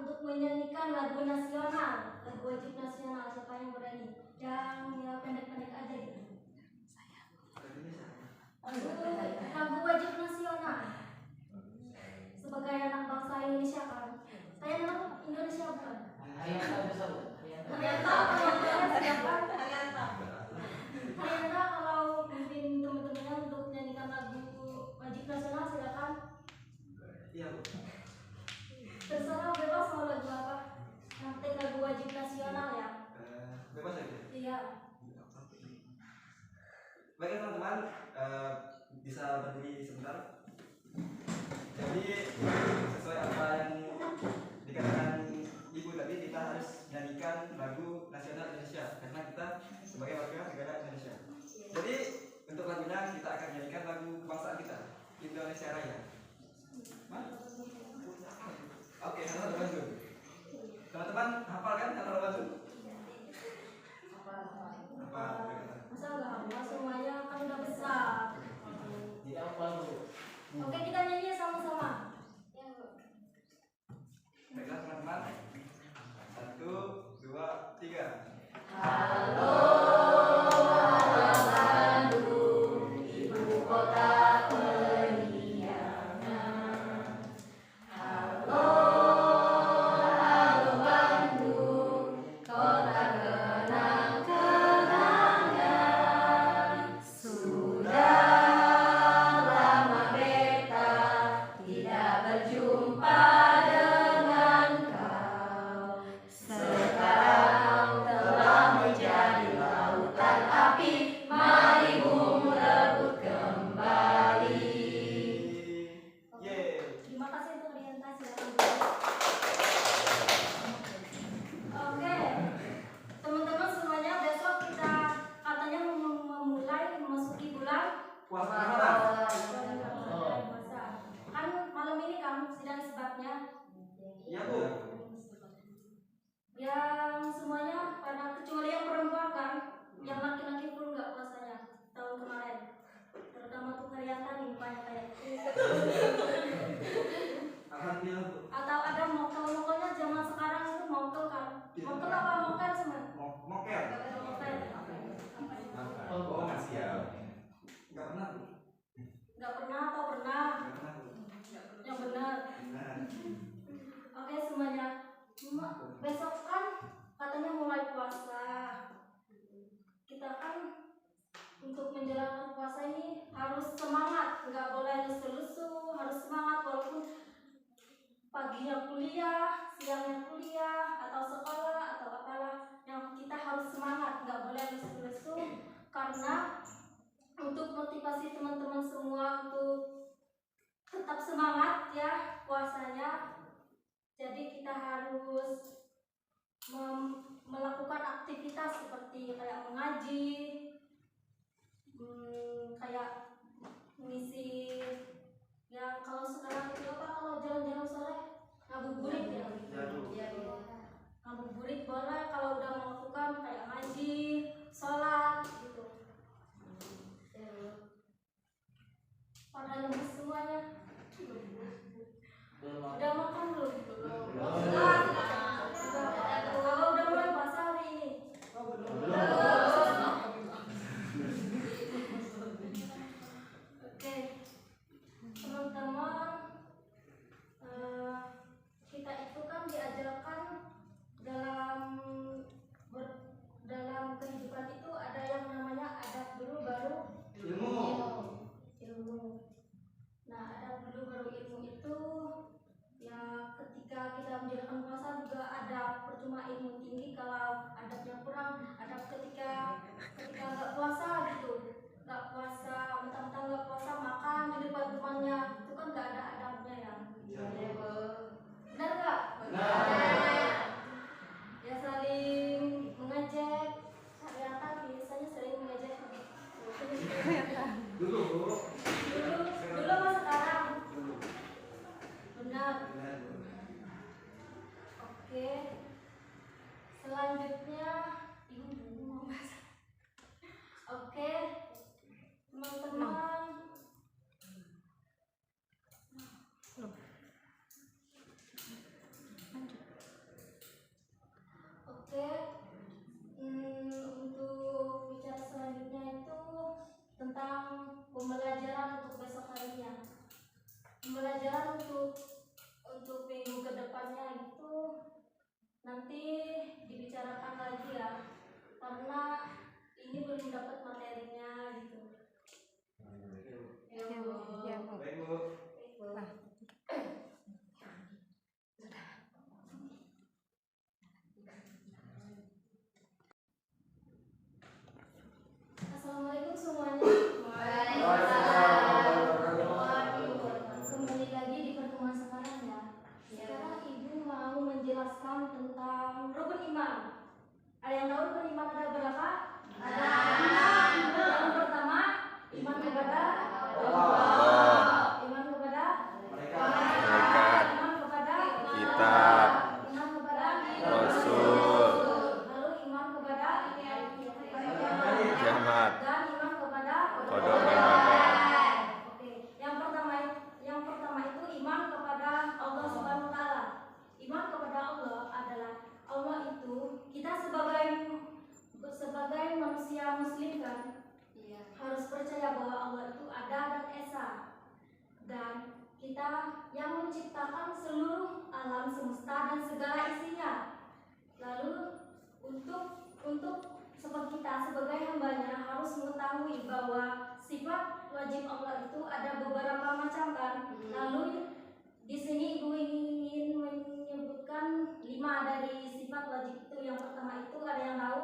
untuk menyanyikan lagu nasional, lagu wajib nasional. Siapa yang berani? Yang ya pendek-pendek aja gitu. Lagu wajib nasional. Sebagai anak bangsa Indonesia kan. Saya anak Indonesia bukan? Hayanda kalau mungkin teman-temannya untuk menyanyikan lagu wajib nasional silakan. Iya Bu. Terserah bebas mau lagu apa. Yang penting lagu wajib nasional ya. Bebas aja. Iya. Baik teman-teman, bisa berdiri sebentar. Jadi sesuai apa yang dikatakan Ibu tadi, kita harus nyanyikan lagu nasional Indonesia karena kita sebagai warga negara Indonesia. Jadi untuk lagunya kita akan nyanyikan lagu kebangsaan kita, Indonesia Raya. Oke, halo teman-teman. Teman-teman hafal kan halo teman-teman? Hafal. Masa nggak hafal semuanya kan udah besar. Tidak hafal Bu. Oke, kita nyanyi sama-sama. Baiklah teman-teman. 1, 2, 3. Halo. Yang semuanya pada kecuali yang perempuan kan, yang laki-laki pun nggak puasanya tahun kemarin, terutama tuh Karyatani banyak kayak atau ada mokel-mokelnya zaman sekarang itu mokel kan, mokel apa mokel semua? Mokel. Oh masih ya. Nggak pernah Bu? Nggak pernah atau pernah? Yang benar. Oke semuanya. Besok kan katanya mulai puasa. Kita kan untuk menjalankan puasa ini harus semangat, nggak boleh lesu-lesu, harus semangat walaupun paginya kuliah, siangnya kuliah atau sekolah atau apalah, yang kita harus semangat, nggak boleh lesu-lesu karena untuk motivasi teman-teman semua untuk tetap semangat ya puasanya. Jadi kita harus melakukan aktivitas seperti kayak mengaji, kayak mengisi yang kalau sekarang itu apa, kalau jalan-jalan sore ngabuburit ya. Ngabuburit boleh kalau udah melakukan kayak ngaji, sholat gitu. Pada lemes semuanya. Udah makan belum? Kalau udah mulai puasa hari ini? Oke, teman-teman, kita itu kan diajarkan dalam kehidupan itu ada yang namanya adab dulu baru ilmu. Nah, adab dulu baru ilmu itu ya ketika kita menjalankan puasa juga ada, percuma ilmu tinggi kalau adabnya kurang. Adab ketika nggak puasa gitu, nggak puasa, mentang-mentang nggak puasa makan di depan temannya, itu kan nggak ada adabnya ya. Benar nggak? Benar. Ya saling mengejek, ternyata biasanya sering mengejek. Dulu apa sekarang? Benar. Oke. Selanjutnya ibu mau bahas. Oke. Teman-teman. Lanjut. iman. Ada yang tahu rukun iman ada berapa? Ada 6. Yang pertama, iman kepada Allah, iman kepada malaikat, iman kepada kitab, iman kepada rasul, lalu iman kepada kiamat, dan iman kepada qada dan qadar. Oke, yang pertama itu iman kepada Allah Subhanahu wa taala. Iman kepada Allah adalah Allah itu kita sebagai manusia muslim kan harus percaya bahwa Allah itu ada dan esa, dan kita yang menciptakan seluruh alam semesta dan segala isinya. Lalu untuk sebab kita sebagai hambanya harus mengetahui bahwa sifat wajib Allah itu ada beberapa macam kan. Lalu di sini ibu ingin menyebutkan 5 dari sifat wajib itu. Yang pertama itu ada yang tahu?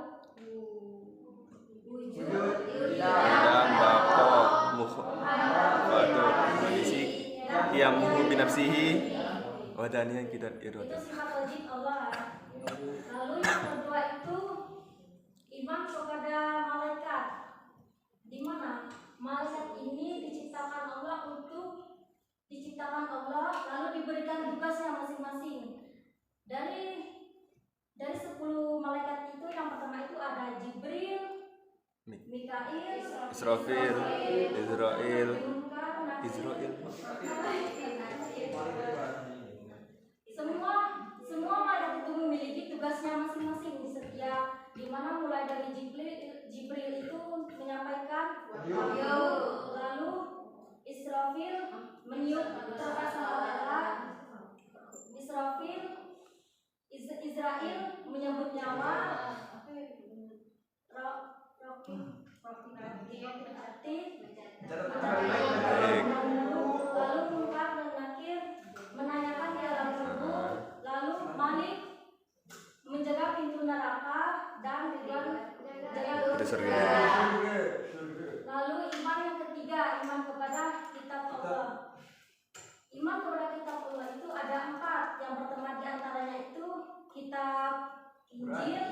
Wujud, Adam bako mukhafatu manisik yamuhu binafsihi wadaniyan kidat itu iroda. sifat wajib Allah. Lalu yang kedua itu iman kepada malaikat, di mana malaikat ini diciptakan Allah lalu diberikan tugasnya masing-masing. Dari 10 malaikat itu yang pertama itu ada Jibril, Mikail, Israfil, Israel. Semua malaikat itu memiliki tugasnya masing-masing di setiap, di mana mulai dari Jibril itu menyampaikan wahyu, lalu Israfil meniup kertas Allah, Israel menyebut nyawa, lalu Munkar dan Nakir menanyakan di alam kubur, lalu Malik menjaga pintu neraka dan Ridwan menjaga surga. Lalu iman yang ketiga, iman kepada kitab Allah. Iman kepada kitab Allah itu ada 4. Yang pertama di antaranya itu kitab Injil,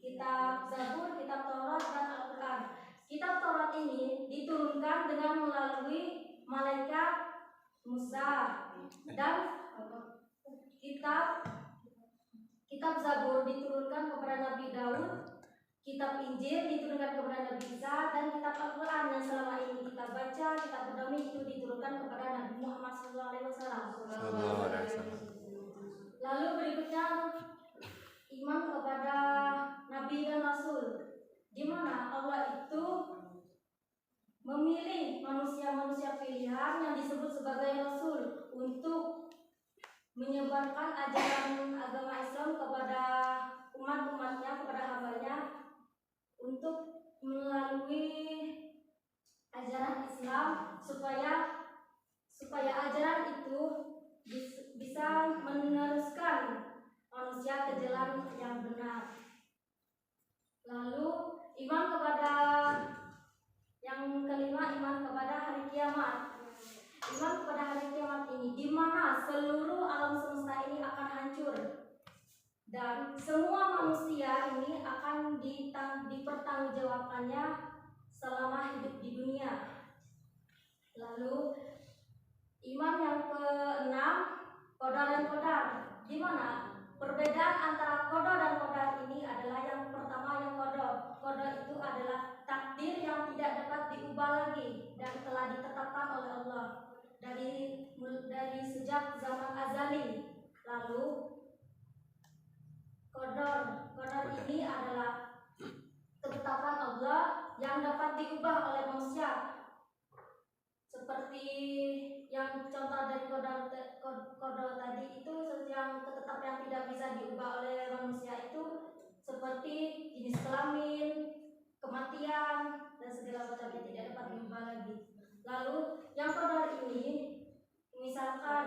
kitab Zabur, kitab Taurat, dan Al-Quran. Kitab Taurat ini diturunkan dengan melalui malaikat Musa, dan kitab Zabur diturunkan kepada Nabi Daud, kitab Injil diturunkan kepada Nabi Isa, dan kitab Al-Quran yang selama ini kita baca, kita perdami itu diturunkan kepada Nabi Muhammad SAW. Lalu berikutnya iman kepada Nabi dan Rasul, di mana Allah itu memilih manusia-manusia pilihan yang disebut sebagai Rasul untuk menyebarkan ajaran agama Islam kepada umat-umatnya, kepada hambanya, untuk melalui ajaran Islam supaya ajaran itu bisa meneruskan manusia ke jalan yang benar. Lalu iman kepada yang kelima, iman kepada hari kiamat. Iman kepada hari kiamat ini di mana seluruh alam semesta ini akan hancur dan semua manusia ini akan dipertanggungjawabkannya selama hidup di dunia. Lalu iman yang keenam, qada dan qadar, di mana perbedaan antara qada dan qadar ini adalah yang pertama yang qada. Qada itu adalah takdir yang tidak dapat diubah lagi dan telah ditetapkan oleh Allah dari sejak zaman azali. Lalu qadar ini adalah ketetapan Allah yang dapat diubah oleh manusia. Seperti yang contoh dari qada tadi itu, yang ketetapan yang tidak bisa diubah oleh manusia itu seperti jenis kelamin, kematian, dan segala macam yang tidak dapat diubah lagi. Lalu yang qadar ini misalkan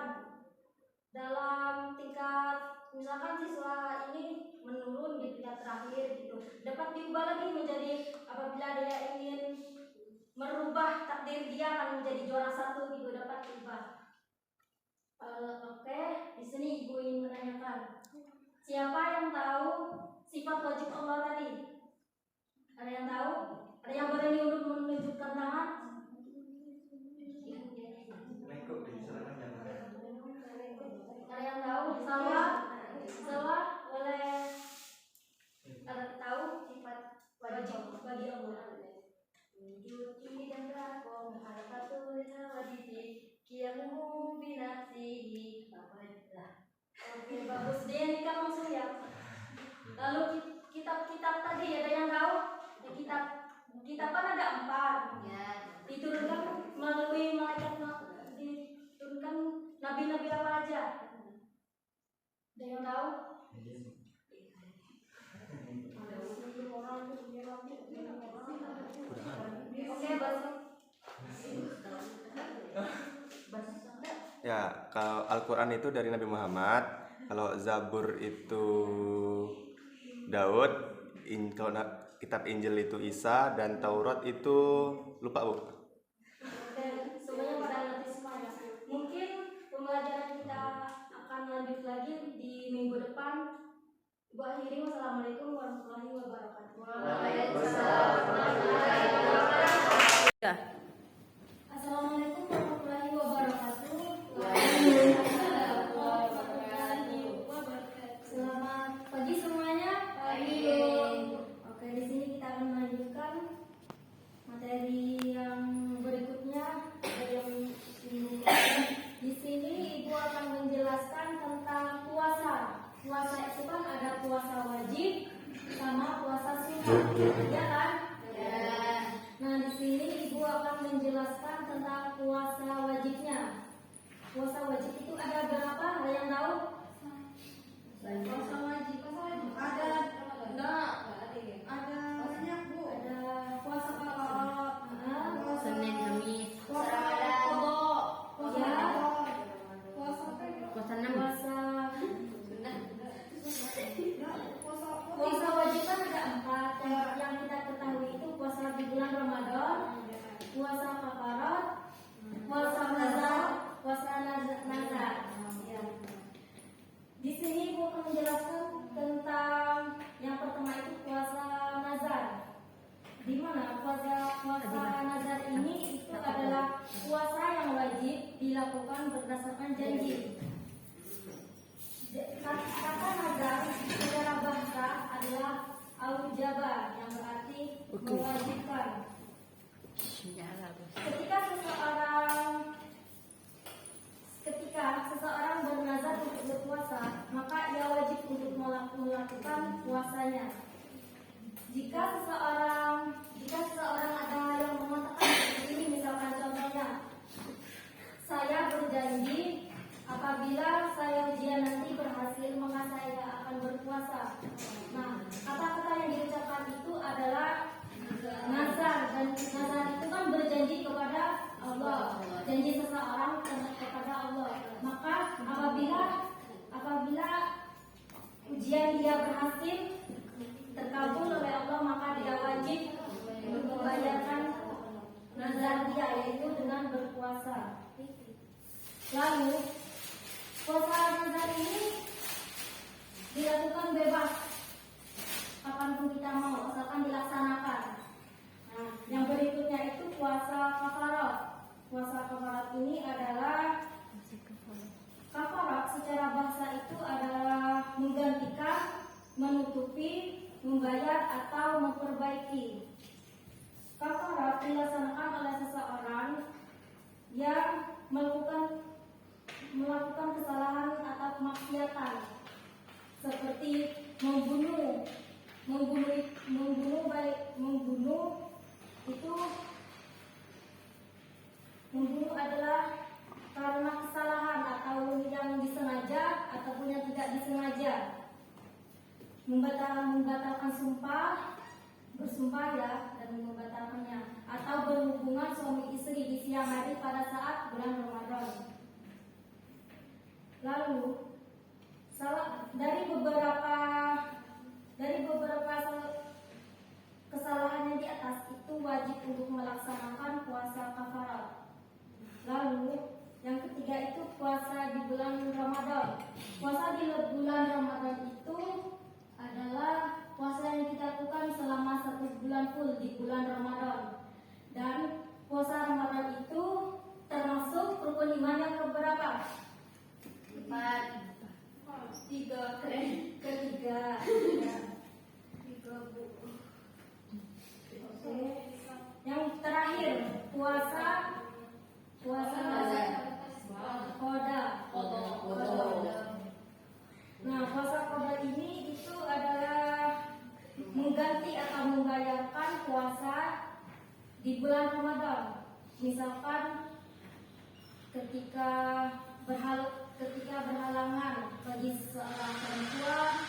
dalam tingkat, misalkan siswa ini menurun di tingkat terakhir gitu, dapat diubah lagi menjadi, apabila dia ingin merubah takdir dia akan menjadi juara 1 gitu, dapat diubah. Oke, di sini ibu ingin menanyakan, Siapa yang tahu sifat wajib Allah tadi? Ada yang tahu? Ada yang berani untuk menunjukkan tangan? Ada yang tahu? Salwa boleh ada tahu sifat wajib bagi Allah? Yuki dan rakong harakatul wajib kiamu binafsihi. Oke, bagus. Dia ini kan langsung ya. Lalu kitab-kitab tadi ada yang tahu? Ya, kitab kan ada 4. Ya. Diturunkan melalui malaikat, diturunkan nabi-nabi apa aja? Ada yang tahu? Oke, Ya, kalau Al-Quran itu dari Nabi Muhammad, kalau Zabur itu Daud, kalau kitab Injil itu Isa, dan Taurat itu lupa Bu. Semuanya pada ngerti semuanya. Mungkin pembelajaran kita akan lanjut lagi di minggu depan. Ibu akhiri, wassalamualaikum warahmatullahi wabarakatuh. Waalaikumsalam warahmatullahi wabarakatuh. Assalamualaikum warahmatullahi wabarakatuh. Selamat pagi semuanya. Pagi. Oke, di sini kita akan melanjutkan materi yang berikutnya. Di sini Ibu akan menjelaskan tentang puasa. Puasa itu kan ada puasa wajib sama puasa sunnah, ya kan? Ya. Nah, di sini Ibu akan menjelaskan tentang puasa wajibnya. Puasa wajib itu ada berapa? Ada yang tahu? Puasa wajib ada banyak Bu. Ada puasa kafarat, Senin, Kamis, puasa qadha, puasa puasa 6, puasa wajib kan ada 4. Yang kita ketahui itu puasa di bulan Ramadan, puasa kafarat, puasa nazar, puasa nazar. Ya. Di sini Ibu akan menjelaskan tentang yang pertama itu puasa nazar. Di mana puasa nazar ini itu adalah puasa yang wajib dilakukan berdasarkan janji. Kata nazar secara bahasa adalah aujaba, yang berarti mewajibkan. Ketika seseorang bernazar untuk berpuasa, maka ia wajib untuk melakukan puasanya. Jika seseorang ada yang mengatakan seperti ini, misalkan contohnya, saya berjanji apabila saya ujian nanti berhasil maka saya akan berpuasa. Nah, kata-kata yang diucapkan itu adalah nazar, dan nazar itu kan berjanji kepada Allah, janji seseorang kepada Allah. Maka apabila ujian dia berhasil terkabul oleh Allah, maka dia wajib membayarkan nazar dia, yaitu dengan berpuasa. Lalu puasa nazar ini dilakukan bebas kapanpun kita mau, asalkan dilaksanakan. Nah, yang berikutnya itu puasa kafarat. Puasa kafarat ini adalah kafarat secara bahasa itu adalah menggantikan, menutupi, membayar atau memperbaiki. Kafarat dilaksanakan oleh seseorang yang melakukan kesalahan atau kemaksiatan seperti membunuh adalah karena kesalahan atau yang disengaja ataupun yang tidak disengaja. Membatalkan sumpah, bersumpah ya, dan membatalkannya, atau berhubungan suami istri di siang hari pada saat bulan Ramadan. Lalu dari beberapa kesalahan yang di atas itu wajib untuk melaksanakan puasa kafarat. Lalu Yang ketiga itu puasa di bulan Ramadan. Puasa di bulan Ramadan itu adalah puasa yang kita lakukan selama 1 bulan full di bulan Ramadan. Dan puasa Ramadan itu termasuk rukun iman yang keberapa? 4. 3. Ketiga. 3 Bu. Oke. Yang terakhir puasa Qada. Nah, puasa Qada ini itu adalah mengganti atau menggandakan puasa di bulan Ramadan. Misalkan ketika berhalangan bagi seorang perempuan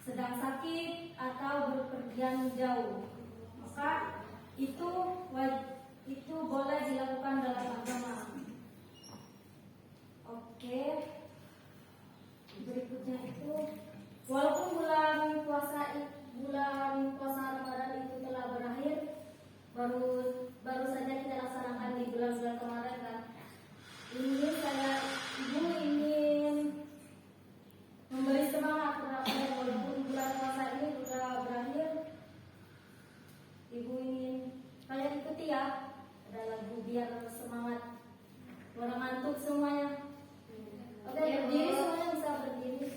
sedang sakit atau berpergian jauh, maka itu boleh dilakukan dalam agama. Oke. Berikutnya itu walaupun bulan puasa Ramadan itu telah berakhir, baru saja kita laksanakan di bulan-bulan kemarin kan. Ibu ingin memberi semangat walaupun bulan puasa ini sudah berakhir. Ibu ingin kalian ikuti ya, ada lagu biar semangat. Orang ngantuk semuanya. Oke, berdiri semuanya, bisa berdiri.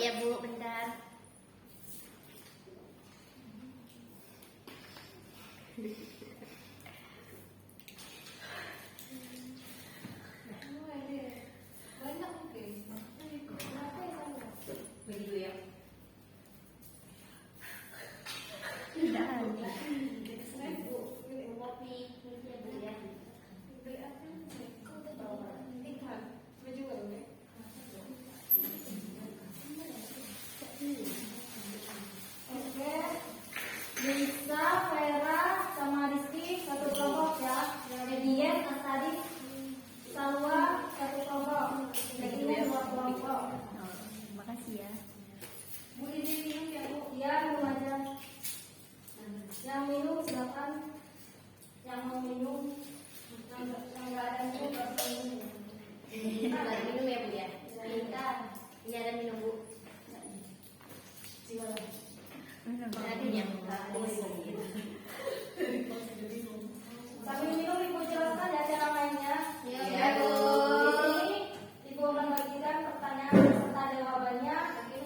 Ya Bu, bentar. Begitu ya. Oke, Lisa, Vera, sama Rizky satu kelompok ya. Edian, Asadi, Salwa satu kelompok. Regina dua kelompok. Makasih ya. Bu ini minum ya Bu? Ya minum aja. Yang minum silakan. Yang mau minum, yang nggak ada minum nggak usah minum. Ada minum ya Bu ya. Minta. Ini ada minum Bu. Ada yang Sambil minum Ibu jelaskan ya cara mainnya. Ya, Bu. Di sini Ibu akan bagikan pertanyaan serta jawabannya.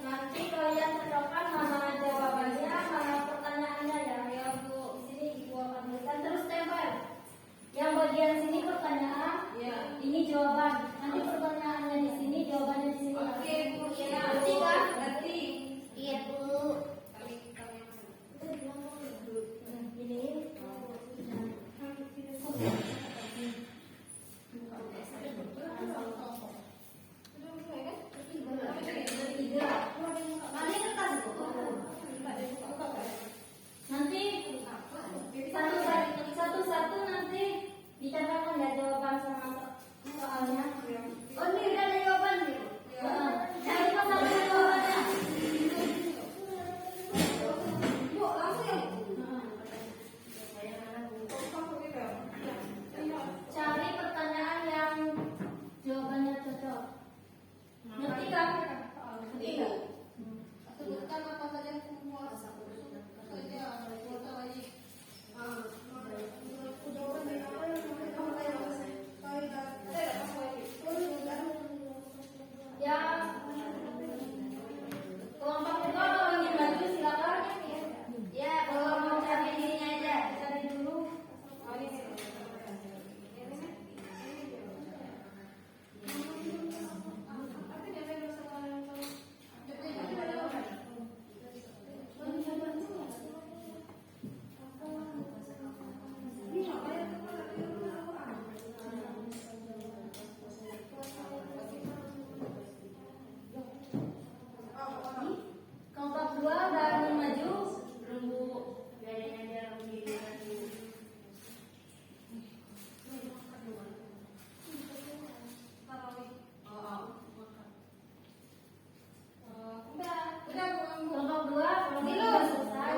Nanti kalian cocokkan mana jawabannya, mana pertanyaannya ya. Ya Bu, di sini Ibu akan berikan terus tempel. Yang bagian sini pertanyaan, ini jawaban. Nanti pertanyaannya di sini, jawabannya di sini. Oke, Bu. Ya, Ngerti kan? Iya Bu. Ini. Nanti satu-satu nanti dicatatkan ya jawaban sama soalnya. Oh ini udah ada jawaban nih. Cari pasal jawabannya. Bu langsung ya. Cari pertanyaan yang jawabannya cocok. Ngerti kan? Ngerti kan? Sebutkan apa saja semua. Ya, kelompok kedua kalau ingin maju silakan. Ya, kalau mau cari dirinya aja, cari dulu. Kelompok dua udah ingin maju, nunggu gayanya aja begini. Kelompok dua, kelompok dua selesai.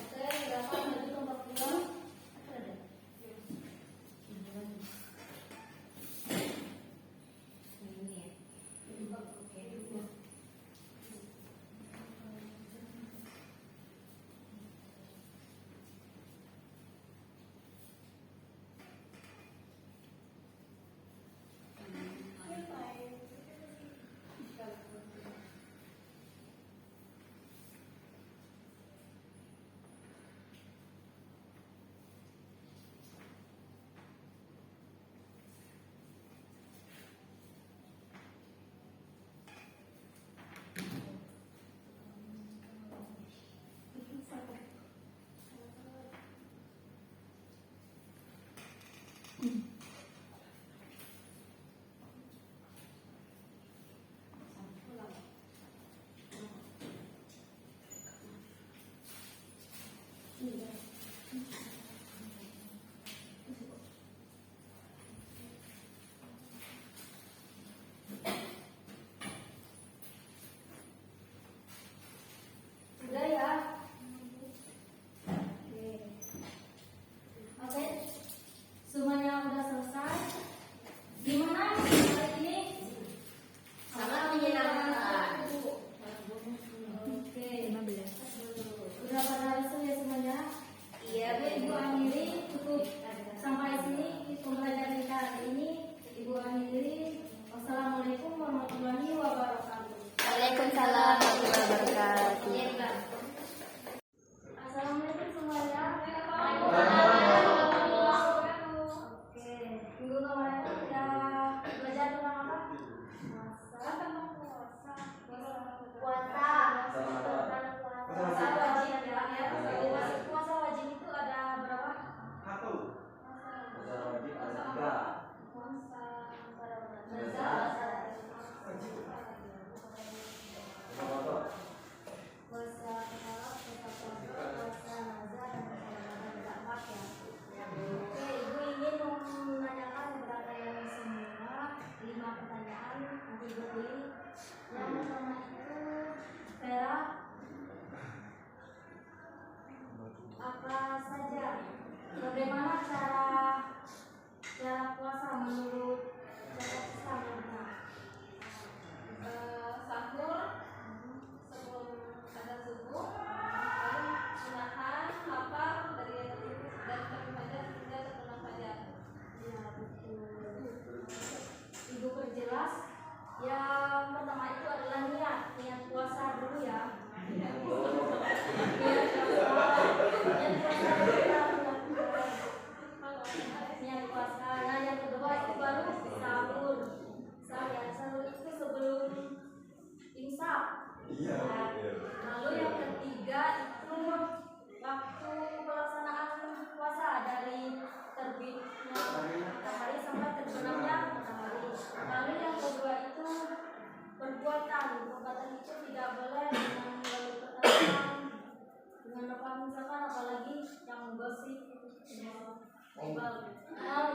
Oke, silakan maju kelompok dua. Udah ya.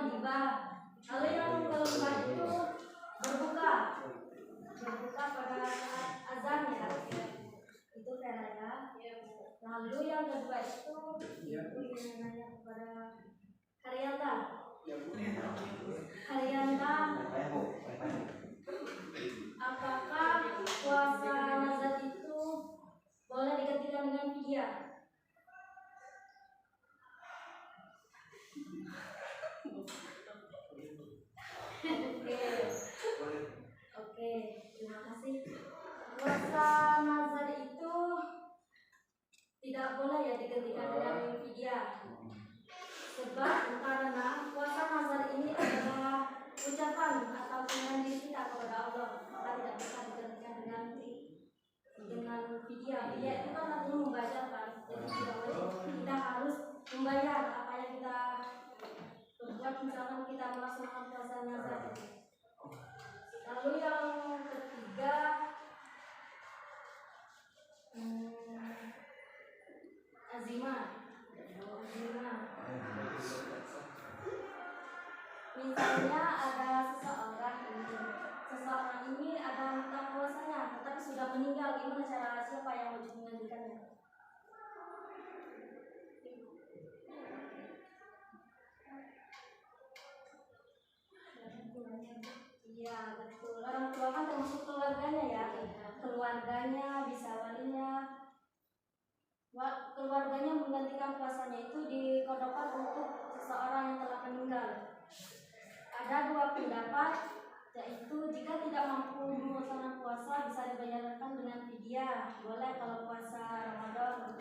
Gibah. Lalu yang kelima itu berbuka pada saat azan ya, itu karena. Lalu yang kedua itu namanya kepada Haryanta. Apakah puasa nazar itu boleh digantikan dengan fidyah? Oke, terima kasih. Puasa nazar itu tidak boleh ya digantikan dengan fidyah. Sebab karena puasa nazar ini adalah ucapan atau pengen diri kita kepada Allah, maka tidak bisa digantikan dengan fidyah. Fidyah itu kan artinya membayarkan, jadi tidak boleh. Kita harus membayar apa yang kita berbuat, misalkan kita melaksanakan puasa nazar. Lalu yang ketiga, azimah. Misalnya ada seseorang ini ada hutang puasanya, tetapi sudah meninggal, gimana cara siapa yang wajib menggantikannya? Iya betul, orang tua kan termasuk keluarganya ya, keluarganya bisa walinya. Keluarganya menggantikan puasanya itu dikodokkan untuk seseorang yang telah meninggal. Ada dua pendapat, yaitu jika tidak mampu melaksanakan puasa bisa dibayarkan dengan fidyah, boleh kalau puasa Ramadan.